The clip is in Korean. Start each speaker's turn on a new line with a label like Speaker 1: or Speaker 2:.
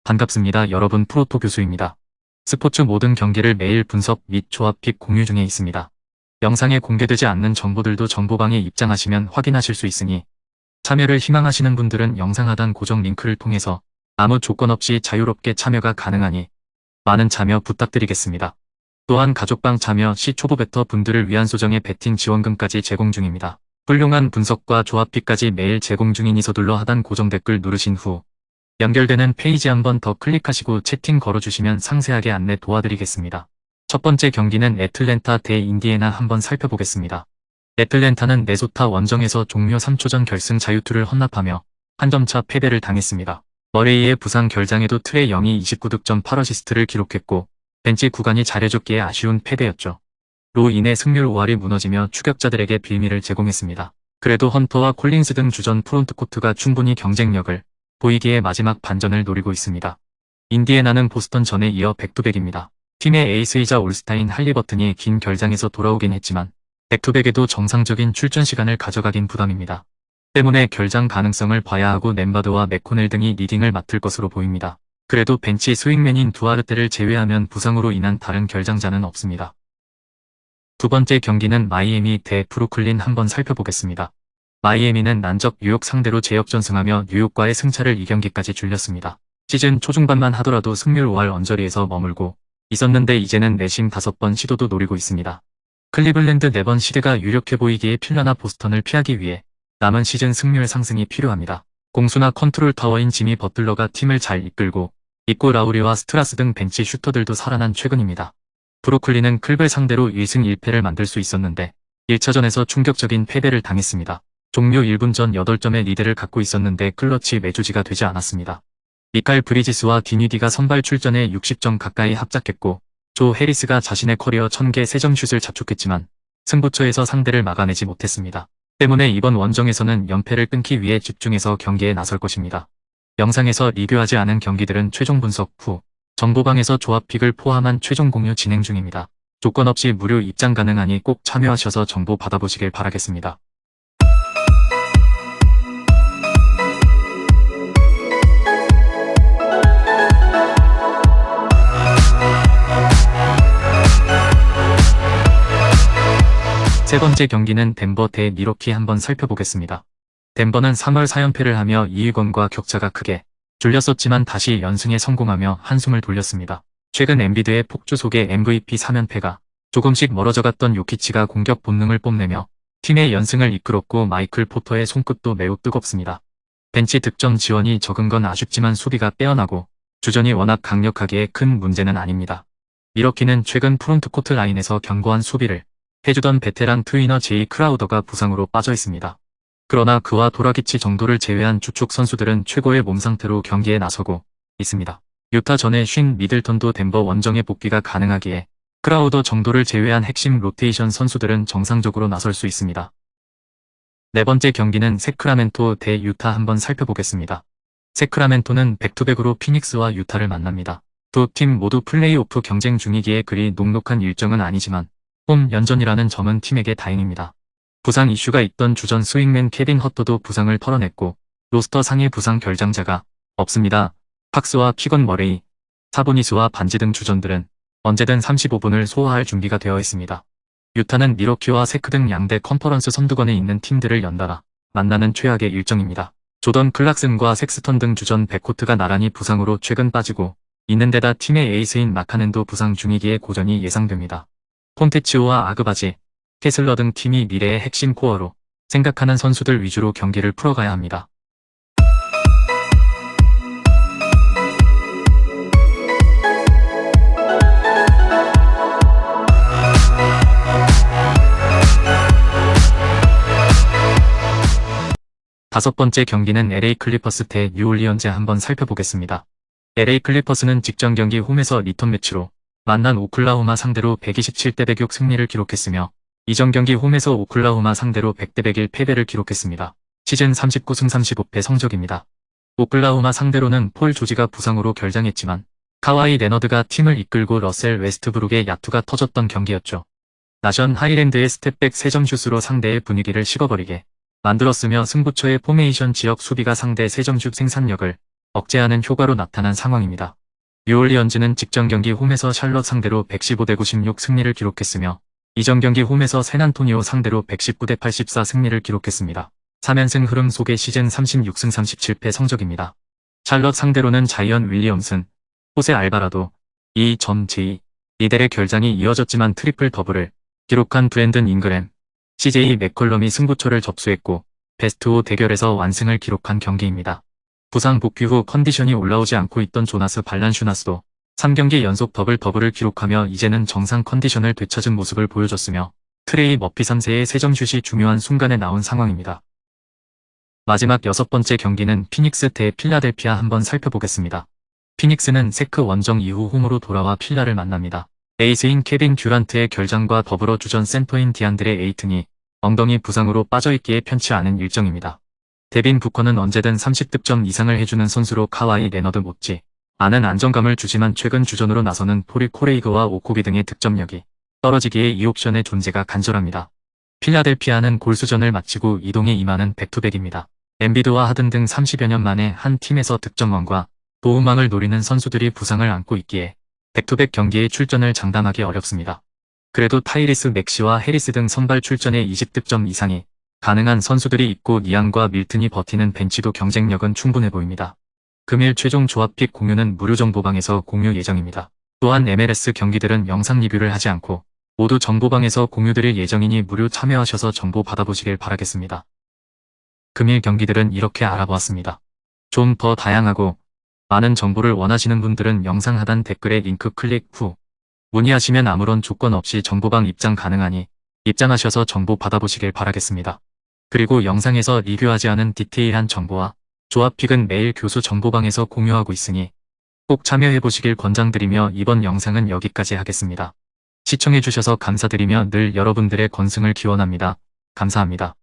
Speaker 1: 반갑습니다. 여러분, 프로토 교수입니다. 스포츠 모든 경기를 매일 분석 및 조합픽 공유 중에 있습니다. 영상에 공개되지 않는 정보들도 정보방에 입장하시면 확인하실 수 있으니 참여를 희망하시는 분들은 영상 하단 고정 링크를 통해서 아무 조건 없이 자유롭게 참여가 가능하니 많은 참여 부탁드리겠습니다. 또한 가족방 참여 시 초보 베터 분들을 위한 소정의 베팅 지원금까지 제공 중입니다. 훌륭한 분석과 조합픽까지 매일 제공 중이니 서둘러 하단 고정 댓글 누르신 후 연결되는 페이지 한번 더 클릭하시고 채팅 걸어주시면 상세하게 안내 도와드리겠습니다. 첫 번째 경기는 애틀랜타 대 인디애나 한번 살펴보겠습니다. 애틀랜타는 네소타 원정에서 종료 3초 전 결승 자유투를 헌납하며 한 점차 패배를 당했습니다. 머레이의 부상 결장에도 트레이 영이 29득점 8어시스트를 기록했고 벤치 구간이 잘해줬기에 아쉬운 패배였죠. 로 인해 승률 5할이 무너지며 추격자들에게 빌미를 제공했습니다. 그래도 헌터와 콜린스 등 주전 프론트코트가 충분히 경쟁력을 보이기에 마지막 반전을 노리고 있습니다. 인디애나는 보스턴 전에 이어 백투백입니다. 팀의 에이스이자 올스타인 할리버튼이 긴 결장에서 돌아오긴 했지만 백투백에도 정상적인 출전 시간을 가져가긴 부담입니다. 때문에 결장 가능성을 봐야 하고 램바드와 맥코넬 등이 리딩을 맡을 것으로 보입니다. 그래도 벤치 스윙맨인 두아르테를 제외하면 부상으로 인한 다른 결장자는 없습니다. 두 번째 경기는 마이애미 대 브루클린 한번 살펴보겠습니다. 마이애미는 난적 뉴욕 상대로 재역전승하며 뉴욕과의 승차를 2경기까지 줄였습니다. 시즌 초중반만 하더라도 승률 5할 언저리에서 머물고 있었는데 이제는 내심 5번 시도도 노리고 있습니다. 클리블랜드 4번 시대가 유력해 보이기에 필라나 보스턴을 피하기 위해 남은 시즌 승률 상승이 필요합니다. 공수나 컨트롤 타워인 지미 버틀러가 팀을 잘 이끌고 있고 라우리와 스트라스 등 벤치 슈터들도 살아난 최근입니다. 브루클린은 클벨 상대로 1승 1패를 만들 수 있었는데 1차전에서 충격적인 패배를 당했습니다. 종료 1분 전 8점의 리드를 갖고 있었는데 클러치 매주지가 되지 않았습니다. 미칼 브리지스와 디니디가 선발 출전에 60점 가까이 합작했고 조 해리스가 자신의 커리어 1000개 3점 슛을 자축했지만 승부처에서 상대를 막아내지 못했습니다. 때문에 이번 원정에서는 연패를 끊기 위해 집중해서 경기에 나설 것입니다. 영상에서 리뷰하지 않은 경기들은 최종 분석 후 정보방에서 조합픽을 포함한 최종 공유 진행 중입니다. 조건 없이 무료 입장 가능하니 꼭 참여하셔서 정보 받아보시길 바라겠습니다. 세 번째 경기는 덴버 대 미러키 한번 살펴보겠습니다. 덴버는 3월 4연패를 하며 2위권과 격차가 크게 줄였었지만 다시 연승에 성공하며 한숨을 돌렸습니다. 최근 엔비드의 폭주 속에 MVP 3연패가 조금씩 멀어져갔던 요키치가 공격 본능을 뽐내며 팀의 연승을 이끌었고 마이클 포터의 손끝도 매우 뜨겁습니다. 벤치 득점 지원이 적은 건 아쉽지만 수비가 빼어나고 주전이 워낙 강력하기에 큰 문제는 아닙니다. 미러키는 최근 프론트코트 라인에서 견고한 수비를 해주던 베테랑 트위너 제이 크라우더가 부상으로 빠져 있습니다. 그러나 그와 도라기치 정도를 제외한 주축 선수들은 최고의 몸 상태로 경기에 나서고 있습니다. 유타 전에 쉰 미들턴도 덴버 원정에 복귀가 가능하기에 크라우더 정도를 제외한 핵심 로테이션 선수들은 정상적으로 나설 수 있습니다. 네 번째 경기는 세크라멘토 대 유타 한번 살펴보겠습니다. 세크라멘토는 백투백으로 피닉스와 유타를 만납니다. 두 팀 모두 플레이오프 경쟁 중이기에 그리 녹록한 일정은 아니지만 홈 연전이라는 점은 팀에게 다행입니다. 부상 이슈가 있던 주전 스윙맨 케빈 허터도 부상을 털어냈고 로스터 상의 부상 결장자가 없습니다. 팍스와 키건 머레이, 사보니스와 반지 등 주전들은 언제든 35분을 소화할 준비가 되어 있습니다. 유타는 미러키와 세크 등 양대 컨퍼런스 선두권에 있는 팀들을 연달아 만나는 최악의 일정입니다. 조던 클락슨과 섹스턴 등 주전 백코트가 나란히 부상으로 최근 빠지고 있는데다 팀의 에이스인 마카넨도 부상 중이기에 고전이 예상됩니다. 폰테치오와 아그바지, 캐슬러 등 팀이 미래의 핵심 코어로 생각하는 선수들 위주로 경기를 풀어가야 합니다. 다섯 번째 경기는 LA 클리퍼스 대 뉴올리언즈 한번 살펴보겠습니다. LA 클리퍼스는 직전 경기 홈에서 리턴 매치로 만난 오클라호마 상대로 127대 106 승리를 기록했으며 이전 경기 홈에서 오클라호마 상대로 100대 101 패배를 기록했습니다. 시즌 39승 35패 성적입니다. 오클라호마 상대로는 폴 조지가 부상으로 결장했지만 카와이 레너드가 팀을 이끌고 러셀 웨스트브룩의 야투가 터졌던 경기였죠. 나션 하이랜드의 스텝백 3점 슛으로 상대의 분위기를 식어버리게 만들었으며 승부처의 포메이션 지역 수비가 상대 세점슛 생산력을 억제하는 효과로 나타난 상황입니다. 뉴올리언즈는 직전 경기 홈에서 샬럿 상대로 115대 96 승리를 기록했으며 이전 경기 홈에서 샌안토니오 상대로 119대 84 승리를 기록했습니다. 3연승 흐름 속의 시즌 36승 37패 성적입니다. 샬럿 상대로는 자이언 윌리엄슨, 호세 알바라도, 점 제이, 리델의 결장이 이어졌지만 트리플 더블을 기록한 브랜든 잉그램, CJ 맥컬럼이 승부처를 접수했고 베스트 5 대결에서 완승을 기록한 경기입니다. 부상 복귀 후 컨디션이 올라오지 않고 있던 조나스 발란슈나스도 3경기 연속 더블을 기록하며 이제는 정상 컨디션을 되찾은 모습을 보여줬으며 트레이 머피 3세의 3점슛이 중요한 순간에 나온 상황입니다. 마지막 6번째 경기는 피닉스 대 필라델피아 한번 살펴보겠습니다. 피닉스는 세크 원정 이후 홈으로 돌아와 필라를 만납니다. 에이스인 케빈 듀란트의 결장과 더불어 주전 센터인 디안드레 에이튼이 엉덩이 부상으로 빠져있기에 편치 않은 일정입니다. 데빈 부커는 언제든 30득점 이상을 해주는 선수로 카와이 레너드 못지 않은 안정감을 주지만 최근 주전으로 나서는 토리 코레이그와 오코비 등의 득점력이 떨어지기에 이 옵션의 존재가 간절합니다. 필라델피아는 골수전을 마치고 이동에 임하는 백투백입니다. 엠비드와 하든 등 30여 년 만에 한 팀에서 득점왕과 도움왕을 노리는 선수들이 부상을 안고 있기에 백투백 경기에 출전을 장담하기 어렵습니다. 그래도 타이리스 맥시와 해리스 등 선발 출전에 20득점 이상이 가능한 선수들이 있고 니안과 밀튼이 버티는 벤치도 경쟁력은 충분해 보입니다. 금일 최종 조합픽 공유는 무료 정보방에서 공유 예정입니다. 또한 MLS 경기들은 영상 리뷰를 하지 않고 모두 정보방에서 공유드릴 예정이니 무료 참여하셔서 정보 받아보시길 바라겠습니다. 금일 경기들은 이렇게 알아보았습니다. 좀 더 다양하고 많은 정보를 원하시는 분들은 영상 하단 댓글에 링크 클릭 후 문의하시면 아무런 조건 없이 정보방 입장 가능하니 입장하셔서 정보 받아보시길 바라겠습니다. 그리고 영상에서 리뷰하지 않은 디테일한 정보와 조합픽은 매일 교수 정보방에서 공유하고 있으니 꼭 참여해보시길 권장드리며 이번 영상은 여기까지 하겠습니다. 시청해주셔서 감사드리며 늘 여러분들의 건승을 기원합니다. 감사합니다.